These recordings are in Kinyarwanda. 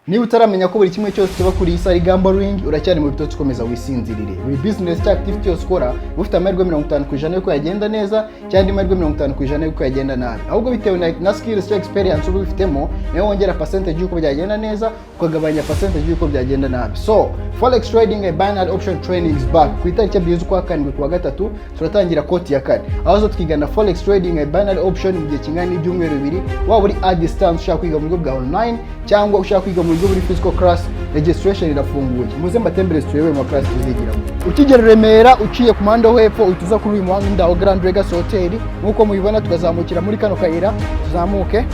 Niba utaramenya ko buri kimwe cyose kiba kuri iyi sari gambling uracyari mu bitotsi komeza wisinzirire. Buri business cyangwa activity yose ukora ufite amahirwe 50% yuko yagenda neza cyangwa amahirwe 50% yuko yagenda nabi. Ahubwo bitewe na skills cyangwa experience uba ufitemo niyo wongera percentage yuko byagenda neza ukagabanya percentage yuko byagenda nabi. So forex trading and binary option training is back. Ku itariki y'ebyiri kwa karindwi kuwa gatatu turatangira koti ya kane. Aho zo twigana forex trading and binary option mu gihe kingana n'ibyumweru 2 waba uri at distance ushaka kwiga mu buryo bwa online cyangwa ushaka kwiga mu buryo buri physical class. Registration irafunguye. Muze mbatembere turebe mu class tuzigiramo. Ukigera Remera uciye ku muhanda wo hepfo utuza kuri uyu muhanda ndaho Grand Legacy Hotel nkuko mubibona tukazamukira muri kano kayira tuzamuke.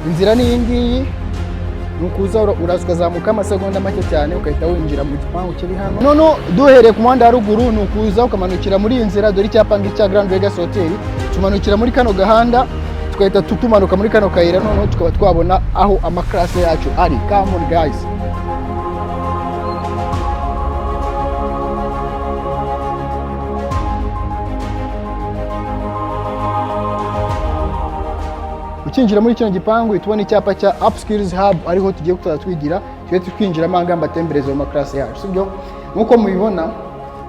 Inzira ni iyi nukuza uraza ukazamuka amasegonda make cyane ukahita winjira mu gipangu kiri hano. None duhereye ku muhanda haruguru nukuza ukamanukira muri inzira dore icyapa cya Grand Legacy Hotel tumanukira muri kano gahanda tukahita tumanuka muri kano kayira none tukaba twabona aho amaklase yacu ari. Come on guys. Ukinjira muri kino gipangu itubona icyapa cya Upskills Hub ariho tugiye kutwigira twe twinjira amangamba atembereza mu class yacu sibyo. Nkuko mubibona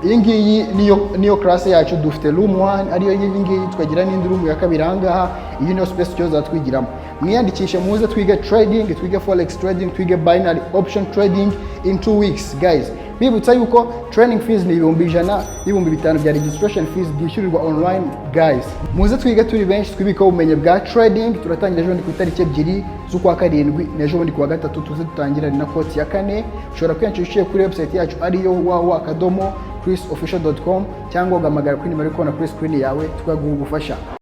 iyi ngiyi niyo class yacu dufite room 1 ariyo iyi ngiyi twagira n'indi room ya kabiri ahangaha. Iyi niyo space cyo zatwigiramo. Mwiyandikishe muze twiga trading, twiga forex trading, twiga binary option trading in 2 weeks guys. Bibutsa yuko training fees ni 1,500 bya registration fees byishyurirwa online guys. Muze twiga turi benshi twibika ubumenye bwa trading. Turatangira ejo ku itariki 2 z'ukwa karindwi n'ejo bundi kuwa gatatu tuze dutangira na koti ya kane. Ushobora kwiyandikisha kuri website yacu ariyo www.chrisofficial.com cyangwa ugamagara kuri nimero ikona kuri screen yawe tukaguha ubufasha.